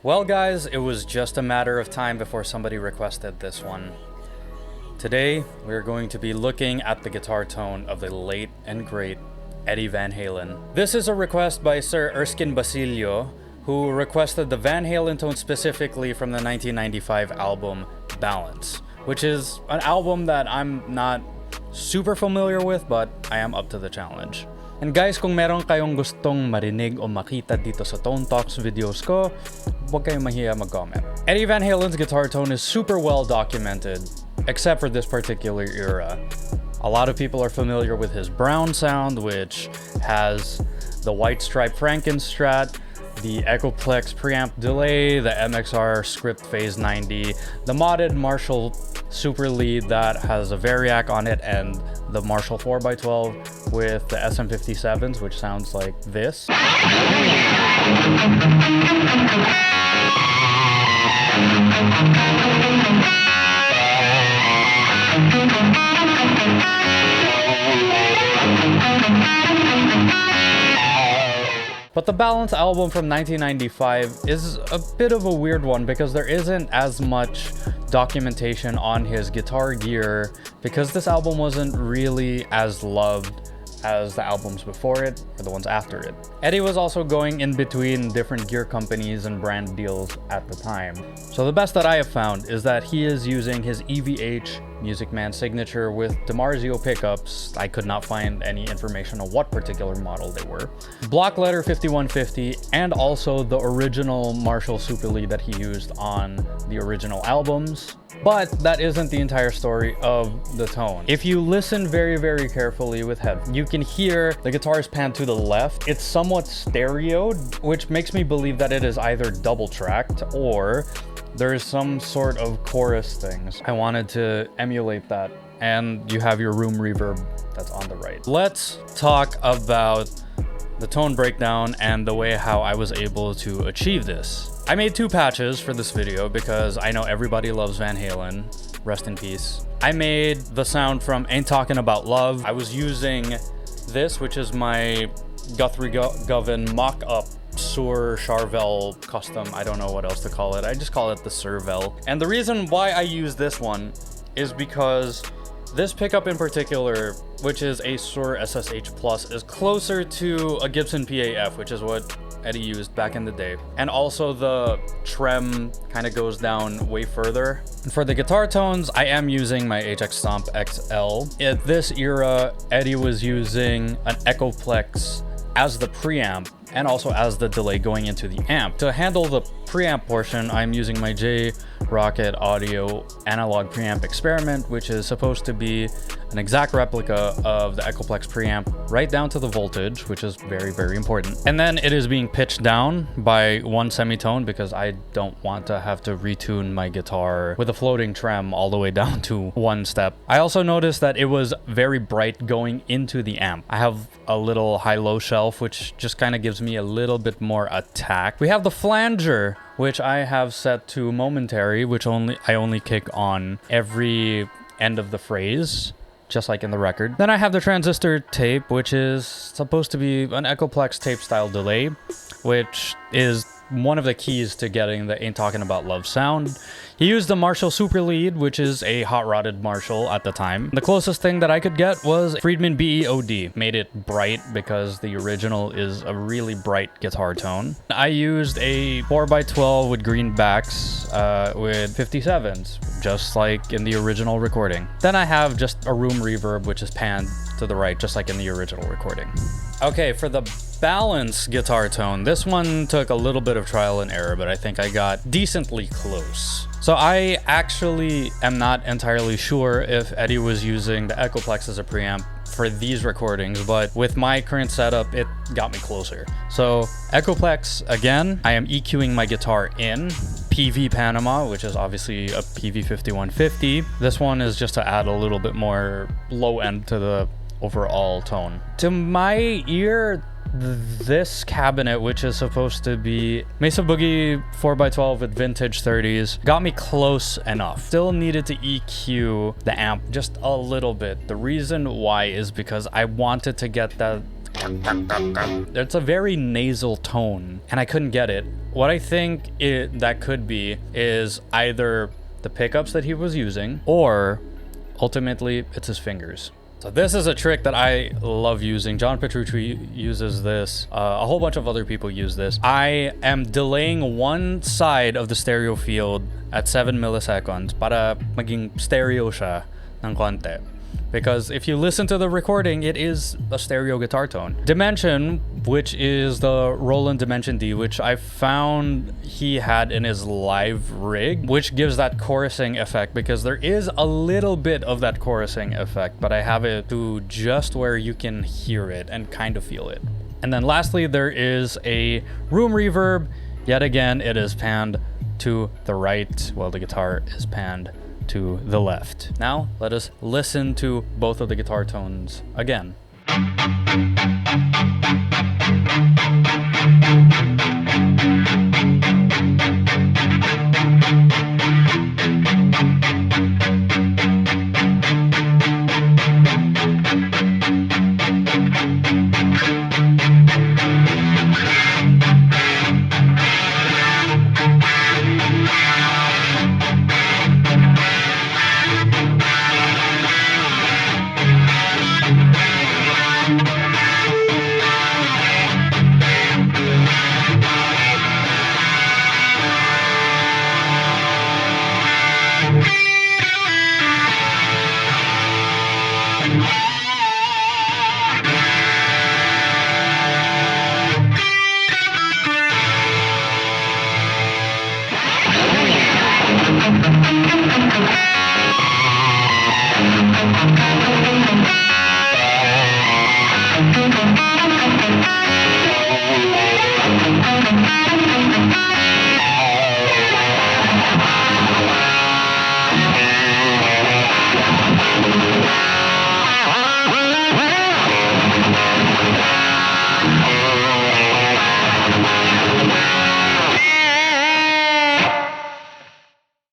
Well guys, it was just a matter of time before somebody requested this one. Today, we're going to be looking at the guitar tone of the late and great Eddie Van Halen. This is a request by Sir Erskine Basilio, who requested the Van Halen tone specifically from the 1995 album Balance, which is an album that I'm not super familiar with, but I am up to the challenge. And guys, kung meron kayong gustong marinig o makita dito sa Tone Talks videos ko, huwag kayong mahiya mag-comment. Eddie Van Halen's guitar tone is super well documented, except for this particular era. A lot of people are familiar with his brown sound, which has the white stripe Frankenstrat, the Echoplex preamp delay, the MXR script phase 90, the modded Marshall super lead that has a Variac on it, and the Marshall 4x12 with the SM57s, which sounds like this. But the Balance album from 1995 is a bit of a weird one because there isn't as much documentation on his guitar gear because this album wasn't really as loved as the albums before it or the ones after it. Eddie was also going in between different gear companies and brand deals at the time. So the best that I have found is that he is using his EVH Music Man signature with DiMarzio pickups. I could not find any information on what particular model they were. Block letter 5150 and also the original Marshall Super Lead that he used on the original albums. But that isn't the entire story of the tone. If you listen very, very carefully with headphones, you can hear the guitar is panned to the left. It's somewhat stereoed, which makes me believe that it is either double tracked or there's some sort of chorus things. I wanted to emulate that, and you have your room reverb that's on the right. Let's talk about the tone breakdown and the way how I was able to achieve this. I made two patches for this video because I know everybody loves Van Halen. Rest in peace. I made the sound from Ain't Talking About Love. I was using this, which is my Guthrie Govan mock-up Sur Charvel custom. I don't know what else to call it. I just call it the Survel. And the reason why I use this one is because this pickup in particular, which is a Sur SSH Plus, is closer to a Gibson PAF, which is what Eddie used back in the day. And also the trem kind of goes down way further. And for the guitar tones, I am using my HX Stomp XL. At this era, Eddie was using an Echoplex as the preamp and also as the delay going into the amp. To handle the preamp portion, I'm using my Rockett Audio Analog Preamp Experiment, which is supposed to be an exact replica of the Echoplex preamp, right down to the voltage, which is very, very important. And then it is being pitched down by one semitone because I don't want to have to retune my guitar with a floating trem all the way down to one step. I also noticed that it was very bright going into the amp. I have a little high-low shelf, which just kind of gives me a little bit more attack. We have the flanger, which I have set to momentary, which I only kick on every end of the phrase, just like in the record. Then I have the transistor tape, which is supposed to be an Echoplex tape style delay, which is one of the keys to getting the Ain't Talking About Love sound. He used the Marshall Super Lead, which is a hot-rodded Marshall at the time. The closest thing that I could get was Friedman BEOD. Made it bright because the original is a really bright guitar tone. I used a 4x12 with green backs with 57s, just like in the original recording. Then I have just a room reverb, which is panned to the right, just like in the original recording. Okay, for the Balance guitar tone, this one took a little bit of trial and error, but I think I got decently close. So I actually am not entirely sure if Eddie was using the Echoplex as a preamp for these recordings, but with my current setup, it got me closer. So Echoplex, again, I am EQing my guitar in PV Panama, which is obviously a PV 5150. This one is just to add a little bit more low end to the overall tone. To my ear, this cabinet, which is supposed to be Mesa Boogie 4x12 with vintage 30s, got me close enough. Still needed to EQ the amp just a little bit. The reason why is because I wanted to get that It's a very nasal tone, and I couldn't get it. What I think that could be is either the pickups that he was using, or ultimately it's his fingers. So this is a trick that I love using. John Petrucci uses this. A whole bunch of other people use this. I am delaying one side of the stereo field at 7 milliseconds para maging stereo siya ng konti. Because if you listen to the recording, it is a stereo guitar tone. Dimension, which is the Roland Dimension D, which I found he had in his live rig, which gives that chorusing effect, because there is a little bit of that chorusing effect, but I have it to just where you can hear it and kind of feel it. And then lastly, there is a room reverb. Yet again, it is panned to the right, while the guitar is panned to the left. Now, let us listen to both of the guitar tones again.